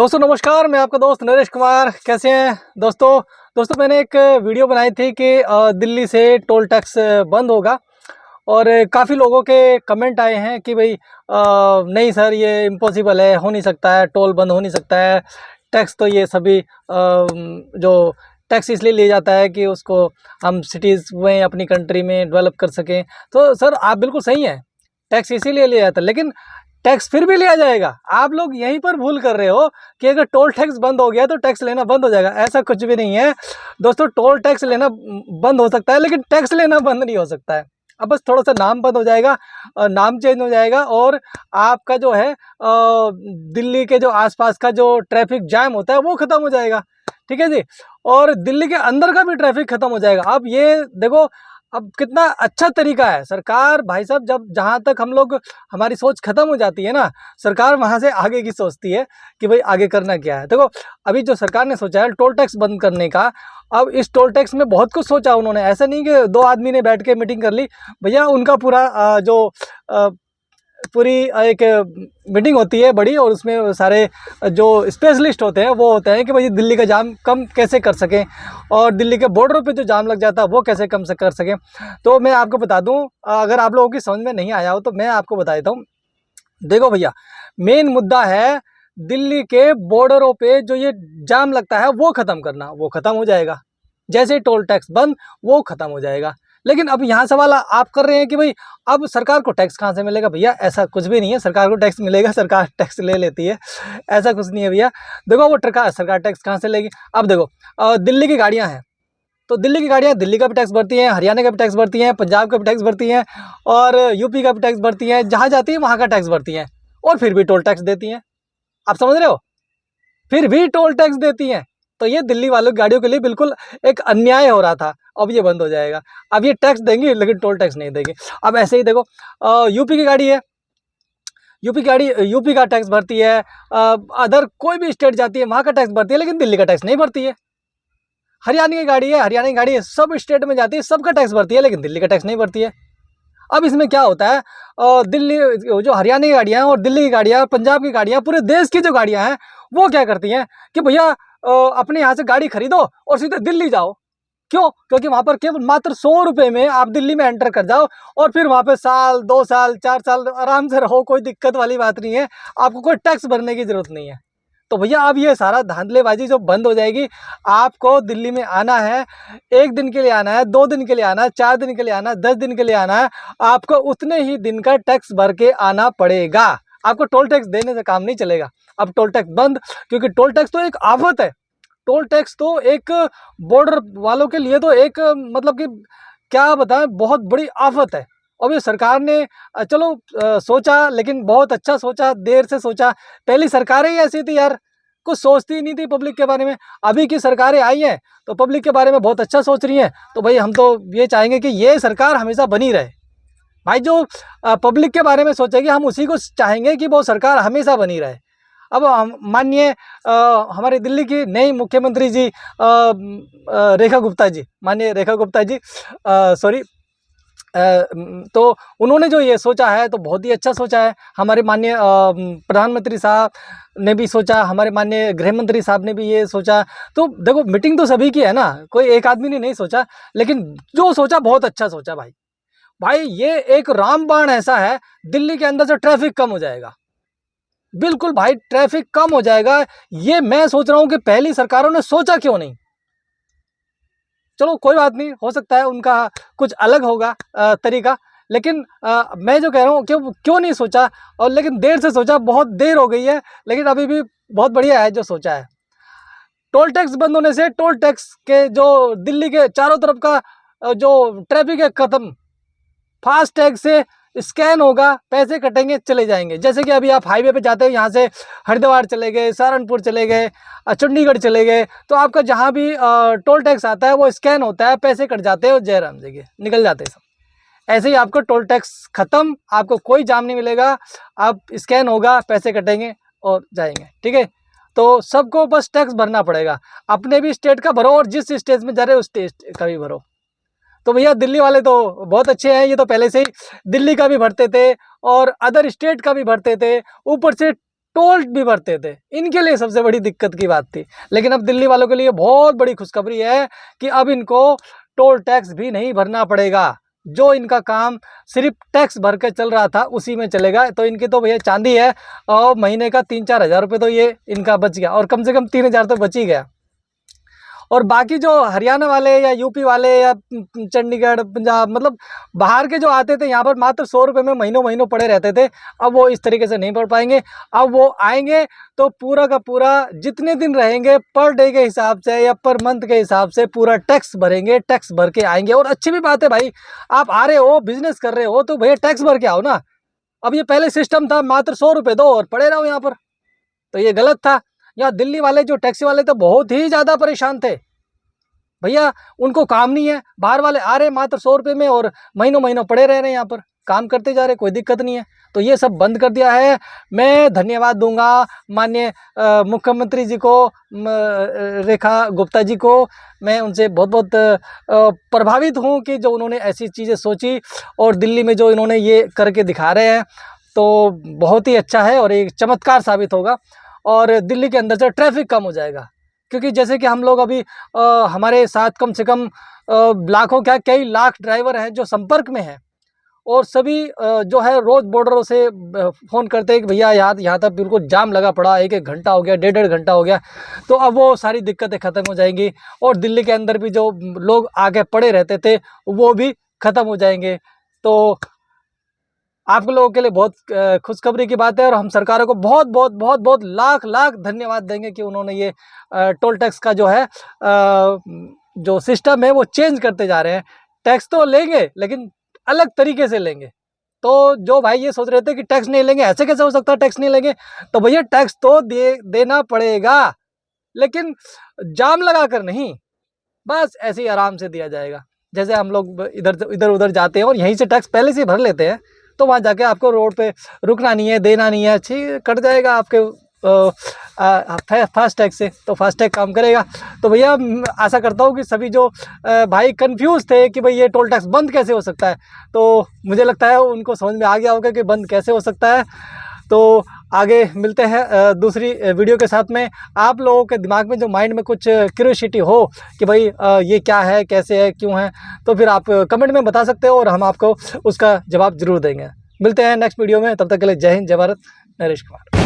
दोस्तों नमस्कार, मैं आपका दोस्त नरेश कुमार। कैसे हैं दोस्तों मैंने एक वीडियो बनाई थी कि दिल्ली से टोल टैक्स बंद होगा और काफ़ी लोगों के कमेंट आए हैं कि भाई नहीं सर, ये इम्पॉसिबल है, हो नहीं सकता है, टोल बंद हो नहीं सकता है। टैक्स तो ये सभी जो टैक्स इसलिए लिया जाता है कि उसको हम सिटीज़ में अपनी कंट्री में डेवलप कर सकें। तो सर आप बिल्कुल सही हैं, टैक्स इसीलिए लिया जाता है, लेकिन टैक्स फिर भी लिया जाएगा। आप लोग यहीं पर भूल कर रहे हो कि अगर टोल टैक्स बंद हो गया तो टैक्स लेना बंद हो जाएगा। ऐसा कुछ भी नहीं है दोस्तों। टोल टैक्स लेना बंद हो सकता है लेकिन टैक्स लेना बंद नहीं हो सकता है। अब बस थोड़ा सा नाम बंद हो जाएगा, नाम चेंज हो जाएगा और आपका जो है दिल्ली के जो आसपास का जो ट्रैफिक जैम होता है वो ख़त्म हो जाएगा। ठीक है जी, और दिल्ली के अंदर का भी ट्रैफिक ख़त्म हो जाएगा। अब ये देखो, अब कितना अच्छा तरीका है। सरकार भाई साहब, जब जहाँ तक हम लोग हमारी सोच खत्म हो जाती है ना, सरकार वहाँ से आगे की सोचती है कि भाई आगे करना क्या है। देखो अभी जो सरकार ने सोचा है टोल टैक्स बंद करने का, अब इस टोल टैक्स में बहुत कुछ सोचा उन्होंने। ऐसा नहीं कि दो आदमी ने बैठ के मीटिंग कर ली भैया। उनका पूरा पूरी एक मीटिंग होती है बड़ी, और उसमें सारे जो स्पेशलिस्ट होते हैं वो होते हैं कि भाई दिल्ली का जाम कम कैसे कर सकें और दिल्ली के बॉर्डरों पे जो जाम लग जाता है वो कैसे कम से कर सकें। तो मैं आपको बता दूं, अगर आप लोगों की समझ में नहीं आया हो तो मैं आपको बता देता हूँ। देखो भैया, मेन मुद्दा है दिल्ली के बॉर्डरों पे जो ये जाम लगता है वो ख़त्म करना। वो ख़त्म हो जाएगा जैसे ही टोल टैक्स बंद, वो ख़त्म हो जाएगा। लेकिन अब यहाँ सवाल आप कर रहे हैं कि भाई अब सरकार को टैक्स कहाँ से मिलेगा। भैया ऐसा कुछ भी नहीं है, सरकार को टैक्स मिलेगा, सरकार टैक्स ले लेती है, ऐसा कुछ नहीं है भैया। देखो वो सरकार टैक्स कहाँ से लेगी। अब देखो दिल्ली की गाड़ियाँ हैं तो दिल्ली की गाड़ियाँ दिल्ली का भी टैक्स भरती हैं, हरियाणा का भी टैक्स भरती हैं, पंजाब का भी टैक्स भरती हैं और यूपी का भी टैक्स भरती हैं। जहाँ जाती है वहाँ का टैक्स भरती हैं और फिर भी टोल टैक्स देती हैं। आप समझ रहे हो, फिर भी टोल टैक्स देती हैं। तो ये दिल्ली वालों की गाड़ियों के लिए बिल्कुल एक अन्याय हो रहा था। अब ये बंद हो जाएगा। अब ये टैक्स देंगे लेकिन टोल टैक्स नहीं देंगे। अब ऐसे ही देखो यूपी की गाड़ी है, यूपी की गाड़ी यूपी का टैक्स भरती है, अदर कोई भी स्टेट जाती है वहाँ का टैक्स भरती है, लेकिन दिल्ली का टैक्स नहीं भरती है। हरियाणा की गाड़ी है, हरियाणा की गाड़ी है, सब स्टेट में जाती है, सबका टैक्स भरती है, लेकिन दिल्ली का टैक्स नहीं भरती है। अब इसमें क्या होता है, दिल्ली जो हरियाणा की गाड़ियाँ हैं और दिल्ली की गाड़ियाँ, पंजाब की गाड़ियाँ, पूरे देश की जो गाड़ियाँ हैं वो क्या करती हैं कि भैया अपने यहाँ से गाड़ी खरीदो और सीधे दिल्ली जाओ। क्यों? क्योंकि वहाँ पर केवल मात्र 100 रुपये में आप दिल्ली में एंटर कर जाओ और फिर वहाँ पे साल 2 साल 4 साल आराम से रहो, कोई दिक्कत वाली बात नहीं है। आपको कोई टैक्स भरने की ज़रूरत नहीं है। तो भैया अब ये सारा धांधलेबाजी जो बंद हो जाएगी। आपको दिल्ली में आना है, 1 दिन के लिए आना है, 2 दिन के लिए आना है, 4 दिन के लिए आना है, 10 दिन के लिए आना है, आपको उतने ही दिन का टैक्स भर के आना पड़ेगा। आपको टोल टैक्स देने से काम नहीं चलेगा। अब टोल टैक्स बंद, क्योंकि टोल टैक्स तो एक आफत है। टोल टैक्स तो एक बॉर्डर वालों के लिए तो एक मतलब कि क्या बताएं, बहुत बड़ी आफत है। और ये सरकार ने चलो सोचा, लेकिन बहुत अच्छा सोचा, देर से सोचा। पहली सरकारें ही ऐसी थी यार, कुछ सोचती ही नहीं थी पब्लिक के बारे में। अभी की सरकारें आई हैं तो पब्लिक के बारे में बहुत अच्छा सोच रही हैं। तो भाई हम तो ये चाहेंगे कि ये सरकार हमेशा बनी रहे। भाई जो पब्लिक के बारे में सोचेगी हम उसी को चाहेंगे कि वो सरकार हमेशा बनी रहे। अब माननीय हमारे दिल्ली की नई मुख्यमंत्री जी रेखा गुप्ता जी, माननीय रेखा गुप्ता जी, सॉरी, तो उन्होंने जो ये सोचा है तो बहुत ही अच्छा सोचा है। हमारे माननीय प्रधानमंत्री साहब ने भी सोचा, हमारे माननीय गृह मंत्री साहब ने भी ये सोचा। तो देखो मीटिंग तो सभी की है ना, कोई एक आदमी ने नहीं सोचा, लेकिन जो सोचा बहुत अच्छा सोचा भाई। भाई ये एक रामबाण ऐसा है, दिल्ली के अंदर से ट्रैफिक कम हो जाएगा। बिल्कुल भाई, ट्रैफिक कम हो जाएगा। ये मैं सोच रहा हूँ कि पहली सरकारों ने सोचा क्यों नहीं। चलो कोई बात नहीं, हो सकता है उनका कुछ अलग होगा तरीका, लेकिन मैं जो कह रहा हूँ क्यों नहीं सोचा। और लेकिन देर से सोचा, बहुत देर हो गई है, लेकिन अभी भी बहुत बढ़िया है जो सोचा है। टोल टैक्स बंद होने से टोल टैक्स के जो दिल्ली के चारों तरफ का जो ट्रैफिक है खत्म। फास्ट टैग से स्कैन होगा, पैसे कटेंगे, चले जाएंगे। जैसे कि अभी आप हाईवे पे जाते हो, यहाँ से हरिद्वार चले गए, सहारनपुर चले गए, चंडीगढ़ चले गए, तो आपका जहाँ भी टोल टैक्स आता है वो स्कैन होता है, पैसे कट जाते हैं और जयराम जगह निकल जाते हैं सब। ऐसे ही आपको टोल टैक्स खत्म, आपको कोई जाम नहीं मिलेगा। आप स्कैन होगा, पैसे कटेंगे और जाएंगे। ठीक है, तो सबको बस टैक्स भरना पड़ेगा। अपने भी स्टेट का भरो और जिस स्टेट में जा रहे हो उस स्टेट का भी भरो। तो भैया दिल्ली वाले तो बहुत अच्छे हैं, ये तो पहले से ही दिल्ली का भी भरते थे और अदर स्टेट का भी भरते थे, ऊपर से टोल भी भरते थे, इनके लिए सबसे बड़ी दिक्कत की बात थी। लेकिन अब दिल्ली वालों के लिए बहुत बड़ी खुशखबरी है कि अब इनको टोल टैक्स भी नहीं भरना पड़ेगा। जो इनका काम सिर्फ टैक्स भर के चल रहा था उसी में चलेगा। तो इनकी तो भैया चांदी है, और महीने का 3-4 हज़ार रुपये तो ये इनका बच गया, और कम से कम 3,000 तो बच ही गया। और बाकी जो हरियाणा वाले या यूपी वाले या चंडीगढ़, पंजाब, मतलब बाहर के जो आते थे यहाँ पर मात्र 100 रुपये में महीनों महीनों पड़े रहते थे, अब वो इस तरीके से नहीं पढ़ पाएंगे। अब वो आएंगे तो पूरा का पूरा जितने दिन रहेंगे पर डे के हिसाब से या पर मंथ के हिसाब से पूरा टैक्स भरेंगे, टैक्स भर के आएंगे। और अच्छी भी बात है भाई, आप आ रहे हो, बिजनेस कर रहे हो, तो भैया टैक्स भर के आओ ना। अब ये पहले सिस्टम था मात्र 100 रुपये दो और पड़े रहो यहाँ पर, तो ये गलत था। यहाँ दिल्ली वाले जो टैक्सी वाले थे बहुत ही ज़्यादा परेशान थे भैया, उनको काम नहीं है। बाहर वाले आ रहे मात्र 100 रुपये में और महीनों महीनों पड़े रह रहे हैं यहाँ पर, काम करते जा रहे, कोई दिक्कत नहीं है। तो ये सब बंद कर दिया है। मैं धन्यवाद दूंगा माननीय मुख्यमंत्री जी को, रेखा गुप्ता जी को। मैं उनसे बहुत बहुत प्रभावित हूँ कि जो उन्होंने ऐसी चीज़ें सोची और दिल्ली में जो इन्होंने ये करके दिखा रहे हैं, तो बहुत ही अच्छा है और एक चमत्कार साबित होगा। और दिल्ली के अंदर से ट्रैफिक कम हो जाएगा, क्योंकि जैसे कि हम लोग अभी हमारे साथ कम से कम लाखों क्या कई लाख ड्राइवर हैं जो संपर्क में हैं, और सभी जो है रोज़ बॉर्डरों से फ़ोन करते हैं कि भैया यहाँ तक बिल्कुल जाम लगा पड़ा, 1-1 घंटा हो गया, 1.5 घंटा हो गया। तो अब वो सारी दिक्कतें ख़त्म हो जाएंगी, और दिल्ली के अंदर भी जो लोग आगे पड़े रहते थे वो भी ख़त्म हो जाएंगे। तो आप लोगों के लिए बहुत खुशखबरी की बात है, और हम सरकारों को बहुत बहुत बहुत बहुत लाख लाख धन्यवाद देंगे कि उन्होंने ये टोल टैक्स का जो है जो सिस्टम है वो चेंज करते जा रहे हैं। टैक्स तो लेंगे लेकिन अलग तरीके से लेंगे। तो जो भाई ये सोच रहे थे कि टैक्स नहीं लेंगे, ऐसे कैसे हो सकता है टैक्स नहीं लेंगे, तो भैया टैक्स तो देना पड़ेगा, लेकिन जाम लगा कर नहीं, बस ऐसे ही आराम से दिया जाएगा। जैसे हम लोग इधर उधर जाते हैं और यहीं से टैक्स पहले से भर लेते हैं, तो वहाँ जाके आपको रोड पे रुकना नहीं है, देना नहीं है, अच्छी कट जाएगा आपके फास्ट टैग से, तो फास्ट टैग काम करेगा। तो भैया आशा करता हूँ कि सभी जो भाई कंफ्यूज थे कि भाई ये टोल टैक्स बंद कैसे हो सकता है, तो मुझे लगता है उनको समझ में आ गया होगा कि बंद कैसे हो सकता है। तो आगे मिलते हैं दूसरी वीडियो के साथ में। आप लोगों के दिमाग में जो माइंड में कुछ क्यूरियोसिटी हो कि भाई ये क्या है, कैसे है, क्यों है, तो फिर आप कमेंट में बता सकते हो और हम आपको उसका जवाब जरूर देंगे। मिलते हैं नेक्स्ट वीडियो में, तब तक के लिए जय हिंद, जय भारत। नरेश कुमार।